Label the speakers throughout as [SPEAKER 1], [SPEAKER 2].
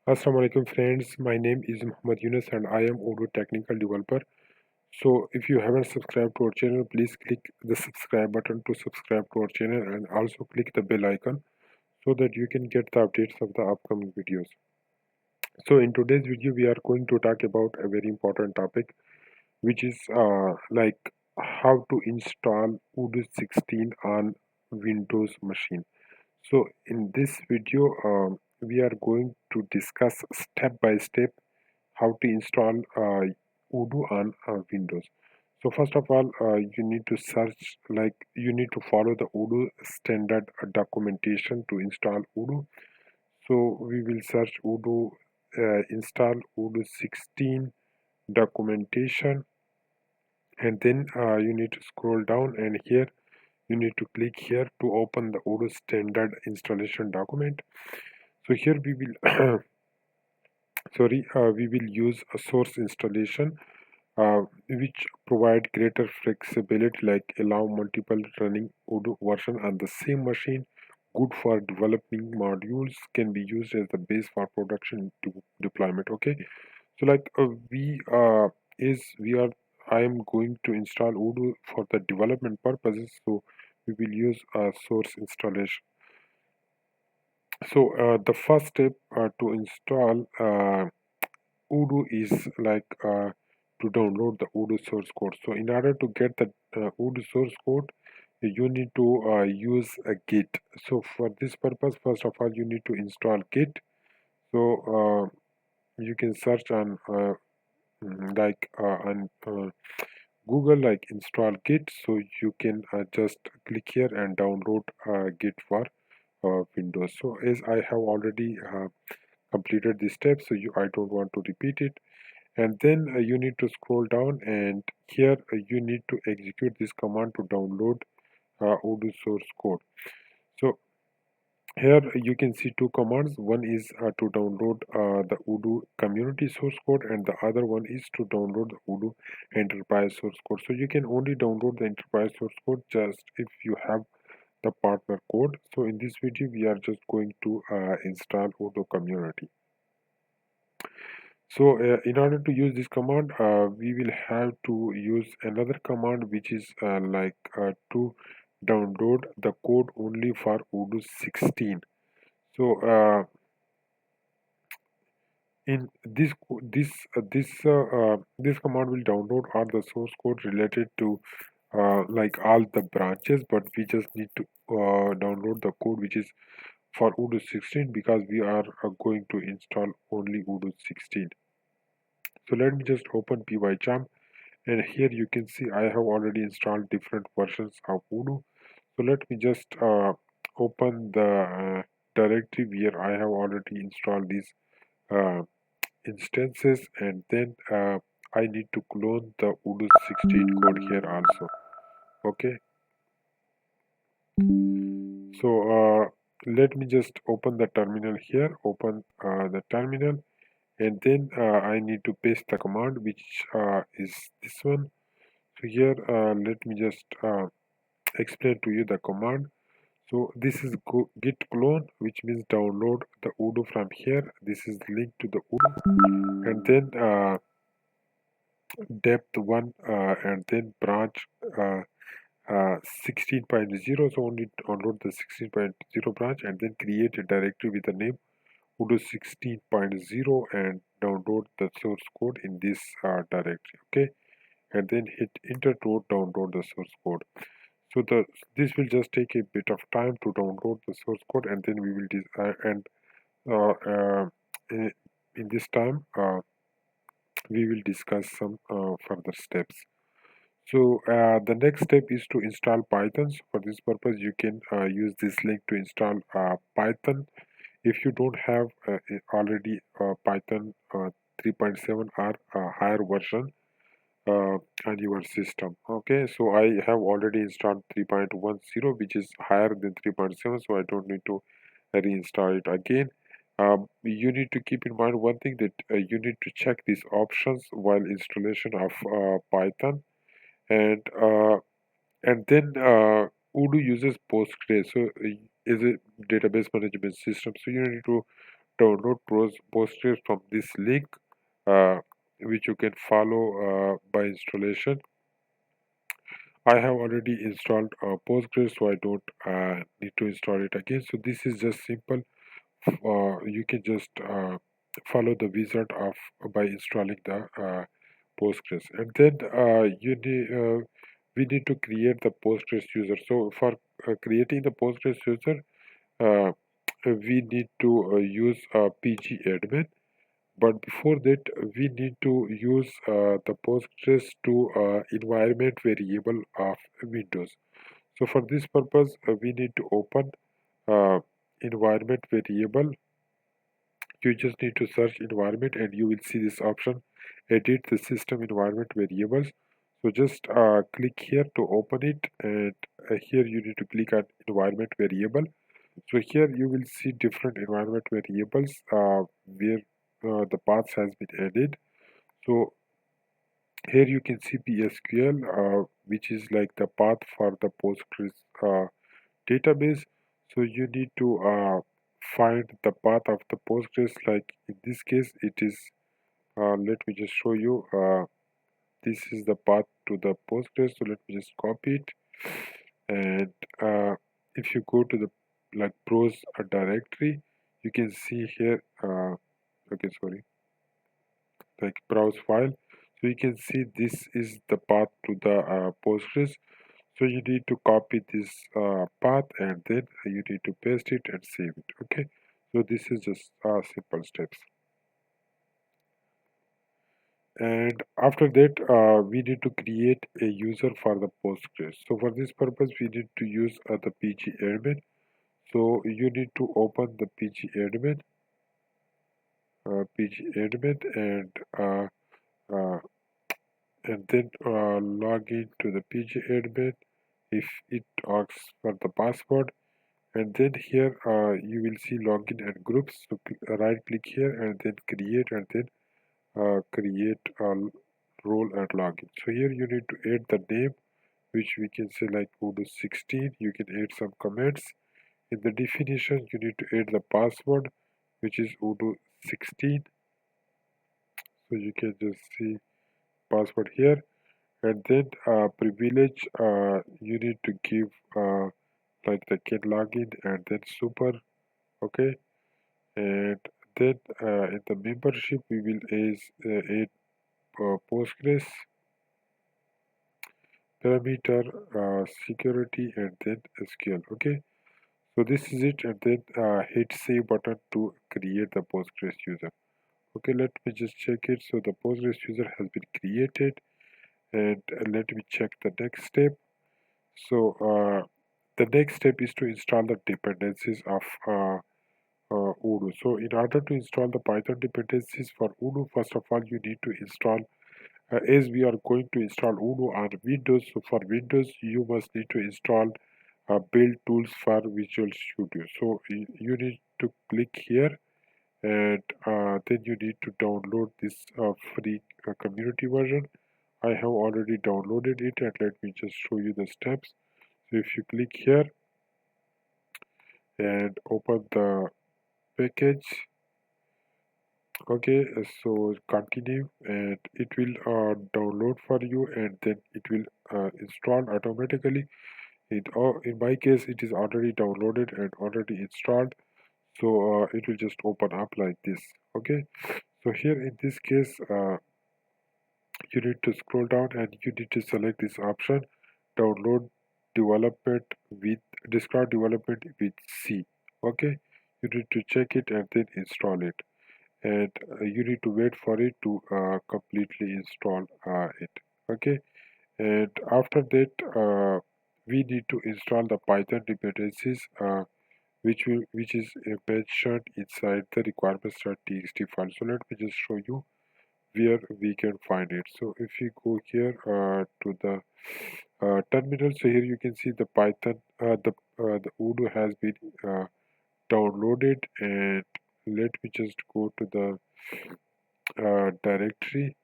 [SPEAKER 1] Assalamu alaikum friends, my name is Muhammad Yunus and I am Odoo technical developer. So if you haven't subscribed to our channel, please click the subscribe button to subscribe to our channel and also click the bell icon so that you can get the updates of the upcoming videos. So in today's video, we are going to talk about a very important topic, which is like how to install Odoo 16 on Windows machine. So in this video, we are going to discuss step by step how to install Odoo on Windows. So first of all, you need to search, like you need to follow the Odoo standard documentation to install Odoo. So we will search Odoo, install Odoo 16 documentation, and then you need to scroll down, and here you need to click here to open the Odoo standard installation document. So here we will we will use a source installation which provide greater flexibility, like allow multiple running Odoo version on the same machine. Good for developing modules, can be used as the base for production deployment. Okay, so like we are I am going to install Odoo for the development purposes, so we will use a source installation. So the first step to install Odoo is like to download the Odoo source code. So in order to get the Odoo source code, you need to use a Git. So for this purpose, first of all, you need to install Git. So you can search on on Google, like install Git. So you can just click here and download Git for Windows. So as I have already completed this step, so I don't want to repeat it. And then you need to scroll down, and here you need to execute this command to download Odoo source code. So here you can see two commands. One is to download the Odoo community source code, and the other one is to download the Odoo enterprise source code. So you can only download the enterprise source code just if you have the partner code. So in this video we are just going to install Odoo community. So in order to use this command, we will have to use another command, which is to download the code only for Odoo 16. So in this command will download all the source code related to like all the branches, but we just need to download the code which is for Odoo 16 because we are going to install only Odoo 16. So let me just open PyCharm, and here you can see I have already installed different versions of Odoo. So let me just open the directory where I have already installed these uh, instances, and then I need to clone the Odoo 16 code here also. Okay, so let me just open the terminal here, open the terminal, and then I need to paste the command, which is this one. So here let me just explain to you the command. So this is git clone, which means download the Odoo from here. This is linked to the Odoo, and then depth 1 and then branch 16.0. So only download the 16.0 branch and then create a directory with the name Odoo 16.0 and download the source code in this directory. Okay, and then hit enter to download the source code. So this will just take a bit of time to download the source code, and then we will uh, uh, in in this time we will discuss some further steps. So the next step is to install Python. So for this purpose, you can use this link to install Python. If you don't have already Python 3.7 or higher version on your system. Okay, so I have already installed 3.10, which is higher than 3.7, so I don't need to reinstall it again. You need to keep in mind one thing, that you need to check these options while installation of Python, and then Odoo uses Postgres, so is a database management system. So you need to download Postgres from this link, uh, which you can follow by installation. I have already installed Postgres, so I don't need to install it again. So this is just simple. You can just follow the wizard of by installing the Postgres, and then we need to create the Postgres user. So for creating the Postgres user, uh, we need to use PG admin. But before that, we need to use the Postgres to environment variable of Windows. So for this purpose, we need to open uh, environment variable. You just need to search environment and you will see this option, edit the system environment variables. So just click here to open it, and here you need to click on environment variable. So here you will see different environment variables where the paths has been added. So here you can see PSQL, which is like the path for the Postgres database. So you need to find the path of the Postgres. Like in this case, it is. Let me just show you. This is the path to the Postgres. So let me just copy it, and if you go to the like browse a directory, you can see here. Okay, sorry, like browse file. So you can see this is the path to the Postgres. So you need to copy this path and then you need to paste it and save it. Okay, so this is just simple steps. And after that, we need to create a user for the Postgres. So for this purpose, we need to use the PG admin. So you need to open the PG admin, uh, uh, and then log in to the PG admin if it asks for the password. And then here you will see login and groups. So right click here and then create, and then create a role and login. So here you need to add the name, which we can say like Odoo 16. You can add some comments. In the definition, you need to add the password, which is Odoo 16. So you can just see password here. And then privilege, you need to give like the get login and then super. Okay, and then in the membership we will add Postgres parameter, security, and then SQL. Okay, so this is it, and then hit save button to create the Postgres user. Okay, let me just check it. So the Postgres user has been created, and let me check the next step. So the next step is to install the dependencies of Odoo. So in order to install the Python dependencies for Odoo, first of all, you need to install, as we are going to install Odoo on Windows. So for Windows, you must need to install build tools for Visual Studio. So you need to click here, and then you need to download this free community version. I have already downloaded it, and let me just show you the steps. So if you click here and open the package, okay, so continue, and it will download for you, and then it will install automatically. In my case, it is already downloaded and already installed, so it will just open up like this. Okay, so here in this case, you need to scroll down and you need to select this option, download development with desktop development with C. Okay, you need to check it and then install it, and you need to wait for it to completely install it. Okay, and after that we need to install the Python dependencies, which is mentioned inside the requirements.txt file. So let me just show you where we can find it. So if you go here to the terminal, so here you can see the Python, the Odoo has been downloaded, and let me just go to the directory.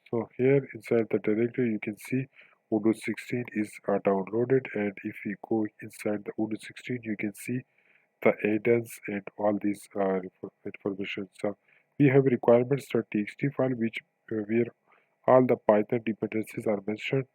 [SPEAKER 1] So here inside the directory you can see Odoo 16 is downloaded, and if you go inside the Odoo 16 you can see the add-ins and all these information. So we have requirements.txt file which where all the Python dependencies are mentioned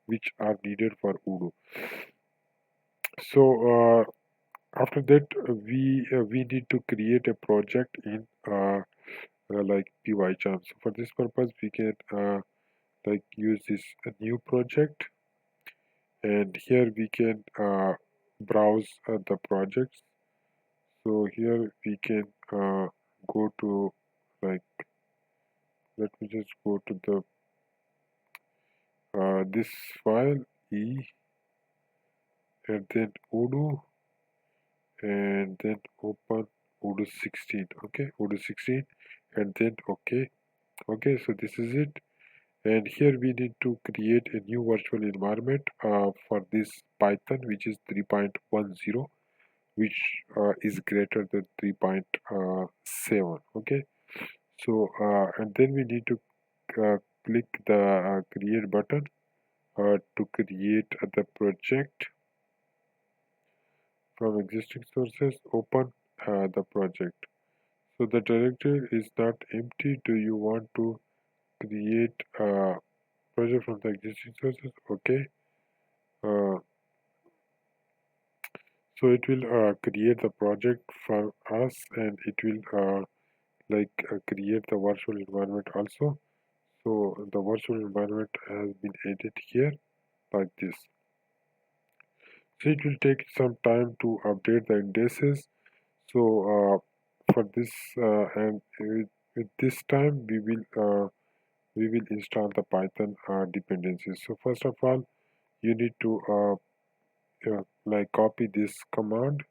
[SPEAKER 1] which are needed for Odoo. So after that we need to create a project in like PyCharm. So for this purpose we can like use this new project, and here we can browse the projects. So here we can go to, like, let me just go to the this file e, and then Odoo, and then open Odoo 16. Okay, Odoo 16, and then okay, so this is it. And here we need to create a new virtual environment for this Python, which is 3.10, which is greater than 3.7. Okay, so and then we need to click the create button to create the project from existing sources. Open the project. So the directory is not empty. Do you want to create a project from the existing sources? Okay. Uh, so it will create the project for us, and it will create the virtual environment also. So the virtual environment has been added here like this. So it will take some time to update the indices. So for this and with this time we will install the Python dependencies. So first of all, you need to like copy this command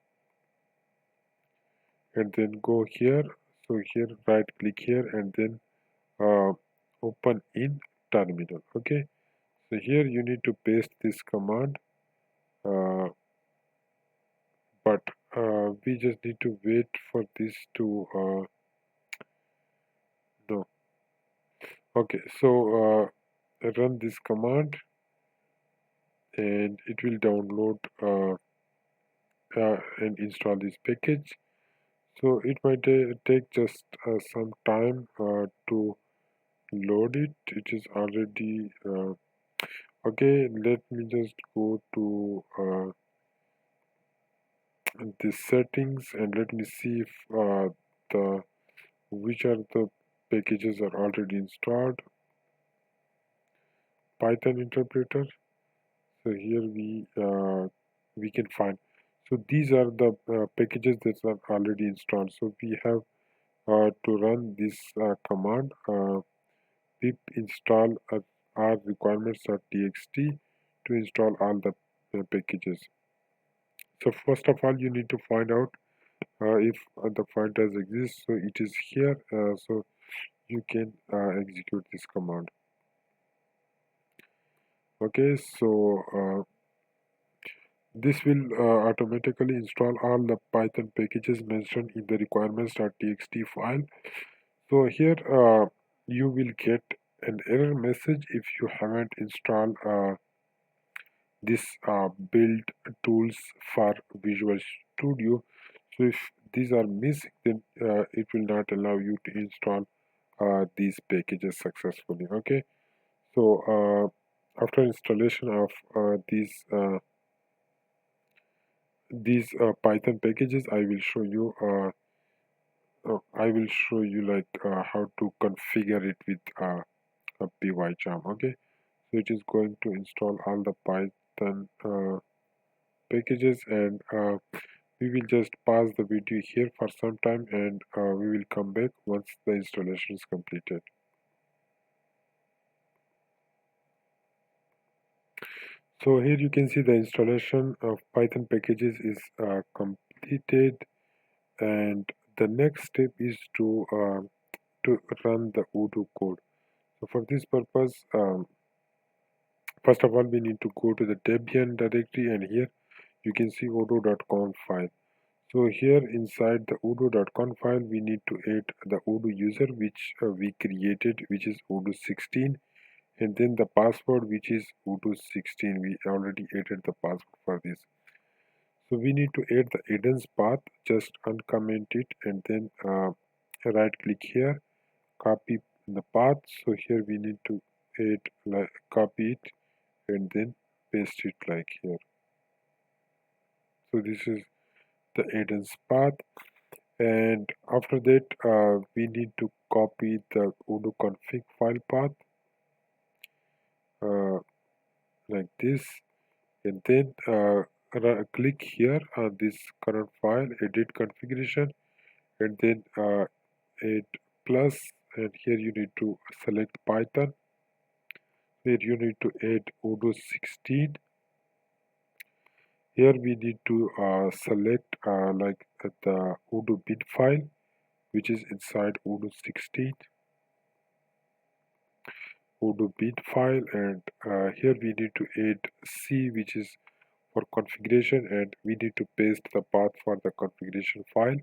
[SPEAKER 1] and then go here. So here right click here and then uh, open in terminal. Okay, so here you need to paste this command, uh, but we just need to wait for this to no. Okay, so run this command and it will download and install this package. So it might take just some time to load it. It is already okay. Let me just go to the settings and let me see if the which are the packages are already installed. Python interpreter. So here we can find. So these are the packages that are already installed. So we have to run this command pip install our requirements.txt to install all the packages. So first of all, you need to find out if the file does exist. So it is here. So you can execute this command. Okay, so this will automatically install all the Python packages mentioned in the requirements.txt file. So here you will get an error message if you haven't installed this build tools for Visual Studio. So if these are missing, then it will not allow you to install these packages successfully. Okay, so after installation of these Python packages, I will show you like how to configure it with a PyCharm. Okay, so it is going to install all the Python packages, and we will just pause the video here for some time, and we will come back once the installation is completed. So here you can see the installation of Python packages is completed, and the next step is to run the Odoo code. So for this purpose, first of all, we need to go to the Debian directory, and here you can see odoo.conf file. So here inside the odoo.conf file, we need to add the Odoo user which we created, which is Odoo 16, and then the password which is Odoo 16. We already added the password for this. So we need to add the hidden path, just uncomment it and then right click here, copy the path. So here we need to add, like, copy it and then paste it like here. So this is the hidden path, and after that we need to copy the Odoo config file path uh, like this, and then click here on this current file, edit configuration, and then add plus, and here you need to select Python. Here you need to add Odoo 16. Here we need to select the Odoo bin file which is inside Odoo 16 Odoo bin file, and here we need to add C, which is for configuration, and we need to paste the path for the configuration file.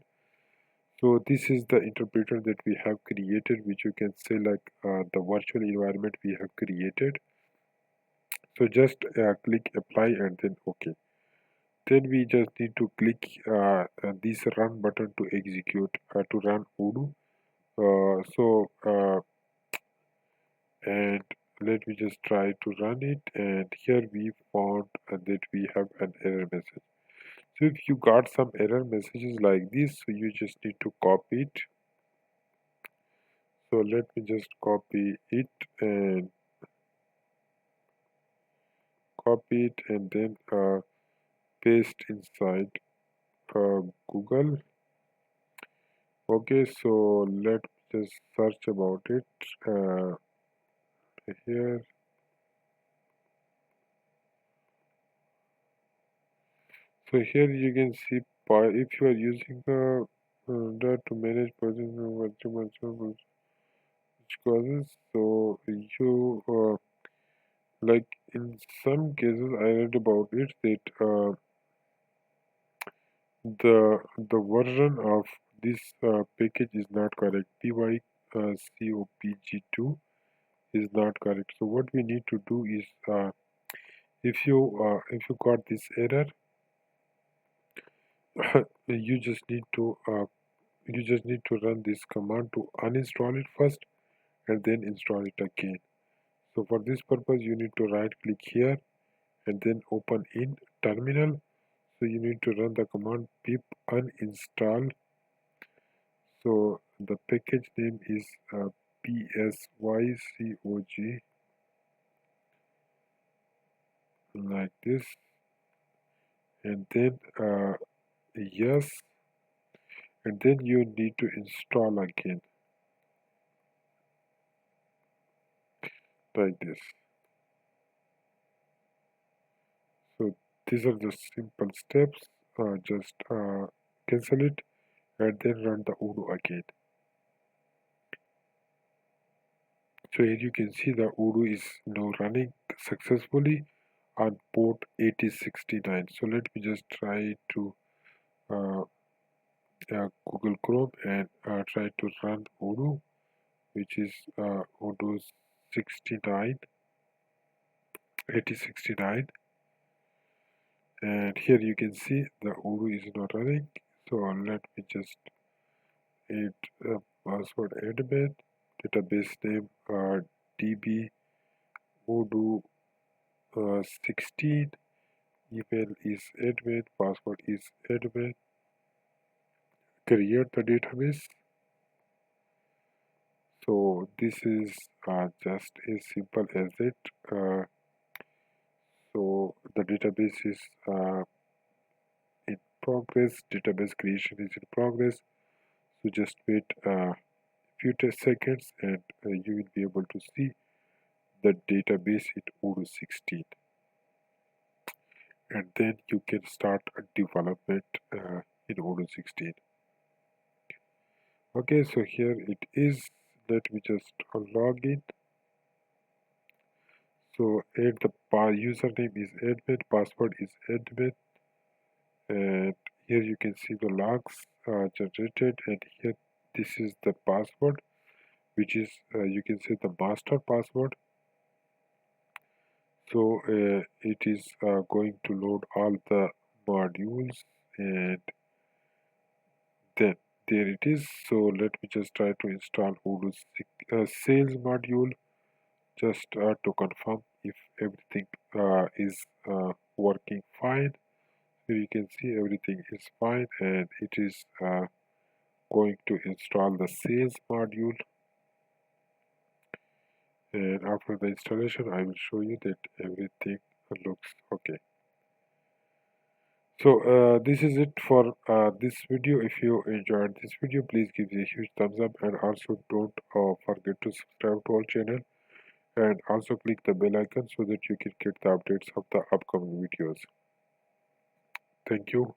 [SPEAKER 1] So this is the interpreter that we have created, which you can say like the virtual environment we have created. So just click apply and then OK. Then we just need to click this run button to execute to run Odoo. And let me just try to run it, and here we found that we have an error message. So if you got some error messages like this, so you just need to copy it. So let me just copy it and then paste inside Google. Okay, so let's just search about it here. So here you can see if you are using the that to manage projects which causes, so you like in some cases I read about it that the version of this package is not correct. PyCopg2 is not correct. So what we need to do is if you got this error, you just need to run this command to uninstall it first and then install it again. So for this purpose you need to right click here and then open in terminal. So you need to run the command pip uninstall. So the package name is PSYCOG like this, and then yes, and then you need to install again like this. So these are the simple steps. Just cancel it and then run the Odoo again. So here you can see the Odoo is now running successfully on port 8069. So let me just try to uh, Google Chrome and try to run Odoo, which is Odoo 69 8069, and here you can see the Odoo is not running. So let me just add password admin, database name db Odoo 16, email is admin, password is admin, create the database. So this is just as simple as it. So the database is in progress, database creation is in progress. So just wait a few seconds and you will be able to see the database in Odoo 16, and then you can start a development in Odoo 16. Okay, so here it is. Let me just log in. So add the username is admin, password is admin, and here you can see the logs generated, and here this is the password, which is you can see the master password. So it is going to load all the modules, and then there it is. So let me just try to install Odoo sales module just to confirm if everything is working fine. So you can see everything is fine, and it is going to install the sales module. And after the installation I will show you that everything looks okay. So this is it for this video. If you enjoyed this video, please give it a huge thumbs up, and also don't forget to subscribe to our channel, and also click the bell icon so that you can get the updates of the upcoming videos. Thank you.